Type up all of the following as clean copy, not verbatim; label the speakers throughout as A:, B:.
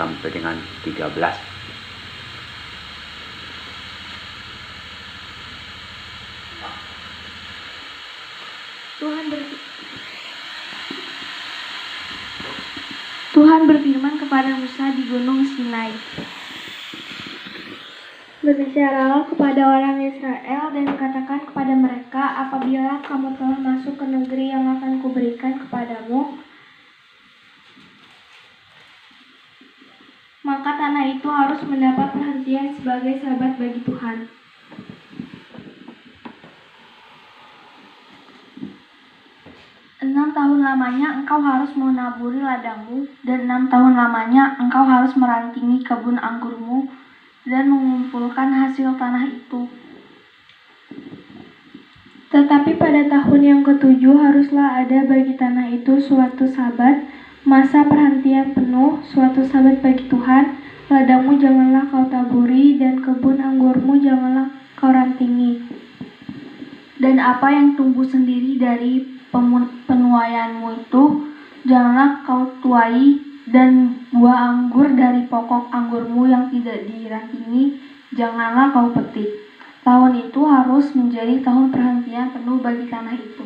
A: sampai dengan 13.
B: Tuhan berfirman kepada Musa di Gunung Sinai. Berbicaralah kepada orang Israel dan katakan kepada mereka, apabila kamu telah masuk ke negeri yang akan kuberikan kepadamu, maka tanah itu harus mendapat perhentian sebagai sabat bagi Tuhan. Enam tahun lamanya engkau harus menaburi ladangmu, dan 6 tahun lamanya engkau harus merantingi kebun anggurmu dan mengumpulkan hasil tanah itu. Tetapi pada tahun yang ketujuh haruslah ada bagi tanah itu suatu sabat, masa perhentian penuh, suatu sabat bagi Tuhan. Ladangmu janganlah kau taburi, dan kebun anggurmu janganlah kau rantingi. Dan apa yang tumbuh sendiri dari penuaianmu itu janganlah kau tuai, dan buah anggur dari pokok anggurmu yang tidak dirantingi janganlah kau petik. Tahun itu harus menjadi tahun perhentian penuh bagi tanah itu.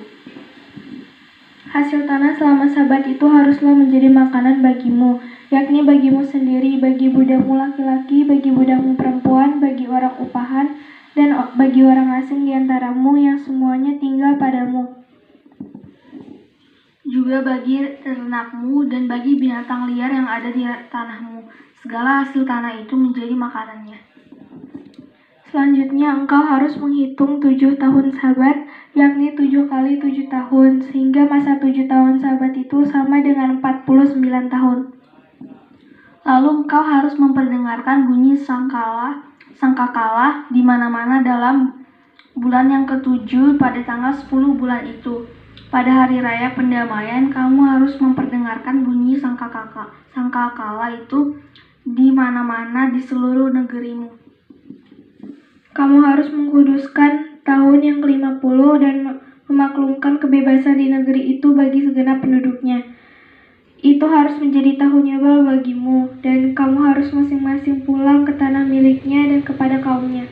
B: Hasil tanah selama sabat itu haruslah menjadi makanan bagimu, yakni bagimu sendiri, bagi budakmu laki-laki, bagi budakmu perempuan, bagi orang upahan, dan bagi orang asing di antaramu yang semuanya tinggal padamu, juga bagi ternakmu dan bagi binatang liar yang ada di tanahmu. Segala hasil tanah itu menjadi makanannya. Selanjutnya engkau harus menghitung 7 tahun sabat, yakni 7 kali 7 tahun, sehingga masa 7 tahun sabat itu sama dengan 49 tahun. Lalu engkau harus memperdengarkan bunyi sangkakala di mana-mana dalam bulan yang ketujuh pada tanggal 10 bulan itu. Pada hari raya pendamaian, kamu harus memperdengarkan bunyi sangkakala itu di mana-mana di seluruh negerimu. Kamu harus mengkuduskan tahun yang ke-50 dan memaklumkan kebebasan di negeri itu bagi segenap penduduknya. Itu harus menjadi tahun Yobel bagimu, dan kamu harus masing-masing pulang ke tanah miliknya dan kepada kaumnya.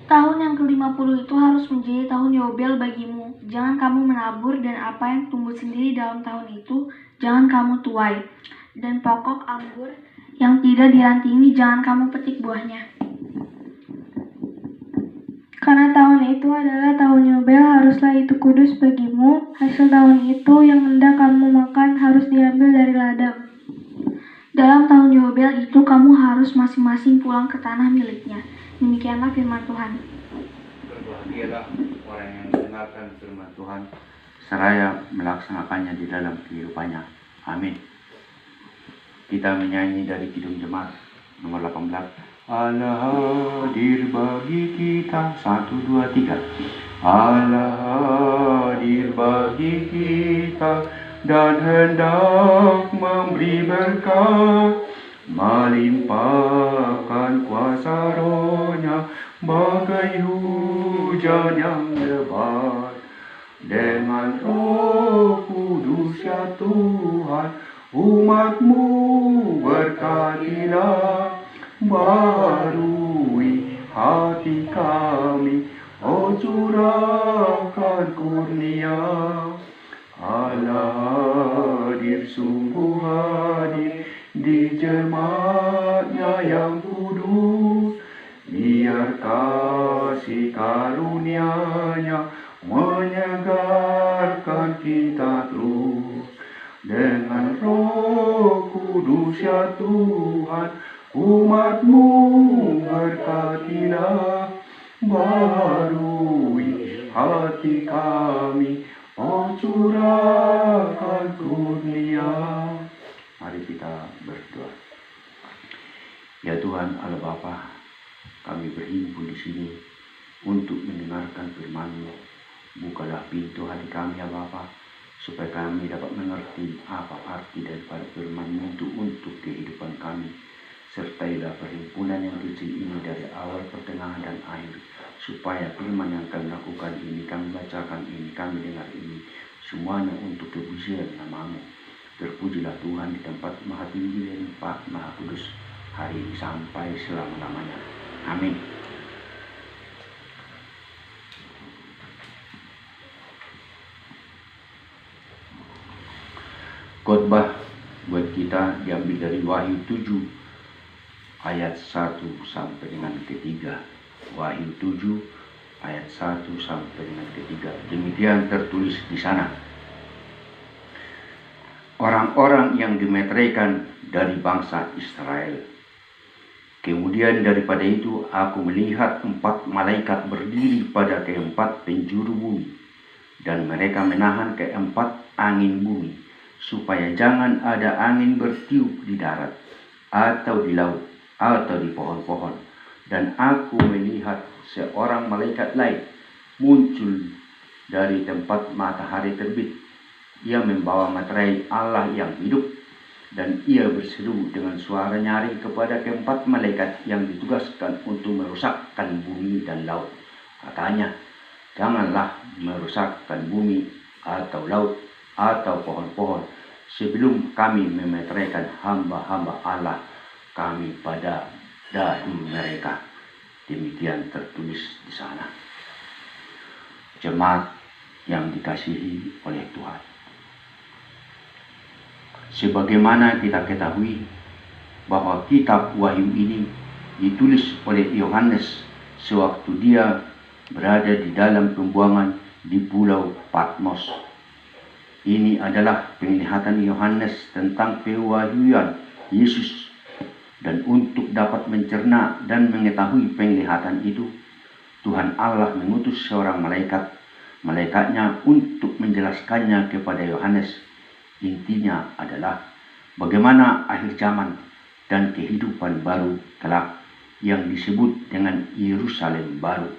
B: Tahun yang ke-50 itu harus menjadi tahun Yobel bagimu. Jangan kamu menabur, dan apa yang tumbuh sendiri dalam tahun itu jangan kamu tuai. Dan pokok anggur yang tidak dirantingi jangan kamu petik buahnya. Karena tahun itu adalah tahun Yobel, haruslah itu kudus bagimu. Hasil tahun itu yang hendak kamu makan harus diambil dari ladang. Dalam tahun Yobel itu kamu harus masing-masing pulang ke tanah miliknya. Demikianlah firman Tuhan.
A: Berbahagialah orang yang mendengarkan firman Tuhan seraya melaksanakannya di dalam kehidupannya. Amin. Kita menyanyi dari Kidung Jemaat nomor 18. Allah hadir bagi kita. 1, 2, 3. Allah hadir bagi kita dan hendak memberi berkat, melimpahkan kuasa Roh-Nya bagai hujan yang lebat. Dengan Roh Kudus ya Tuhan, umat-Mu berkatilah, barui hati kami, oh curahkan kurnia. Allah hadir, sungguh hadir di jemaat-Nya yang kudus, biar kasih karunia-Nya menyegarkan kita terus. Dengan Roh Kudus ya Tuhan, umat-Mu berkatilah, barui hati kami, oh curahkan kurnia. Mari kita berdoa. Ya Tuhan Allah Bapa, kami berhimpun di sini untuk mendengarkan firman-Mu. Bukalah pintu hati kami ya Bapa, supaya kami dapat mengerti apa arti daripada firman-Mu untuk kehidupan kami. Sertailah perhimpunan yang kecil ini dari awal, pertengahan, dan akhir, supaya firman yang kami lakukan ini, kami bacakan ini, kami dengar ini, semuanya untuk kepujian nama-Mu. Terpujilah Tuhan di tempat maha tinggi dan tempat maha kudus, hari ini sampai selama-lamanya. Amin. Khotbah buat kita diambil dari Wahyu 7 ayat 1 sampai dengan ketiga. Wahyu 7 ayat 1 sampai dengan ketiga. Demikian tertulis di sana. Orang-orang yang dimeteraikan dari bangsa Israel. Kemudian daripada itu aku melihat 4 malaikat berdiri pada keempat penjuru bumi, dan mereka menahan keempat angin bumi, supaya jangan ada angin bertiup di darat, atau di laut, atau di pohon-pohon. Dan aku melihat seorang malaikat lain muncul dari tempat matahari terbit. Ia membawa materai Allah yang hidup, dan ia berseru dengan suara nyaring kepada keempat malaikat yang ditugaskan untuk merusakkan bumi dan laut. Katanya, janganlah merusakkan bumi atau laut atau pohon-pohon sebelum kami memeteraikan hamba-hamba Allah kami pada dahi mereka. Demikian tertulis di sana. Jemaat yang dikasihi oleh Tuhan, sebagaimana kita ketahui bahwa kitab Wahyu ini ditulis oleh Yohanes sewaktu dia berada di dalam pembuangan di Pulau Patmos. Ini adalah penglihatan Yohanes tentang pewahyuan Yesus, dan untuk dapat mencerna dan mengetahui penglihatan itu, Tuhan Allah mengutus seorang malaikatnya untuk menjelaskannya kepada Yohanes. Intinya adalah bagaimana akhir zaman dan kehidupan baru kelak yang disebut dengan Yerusalem baru.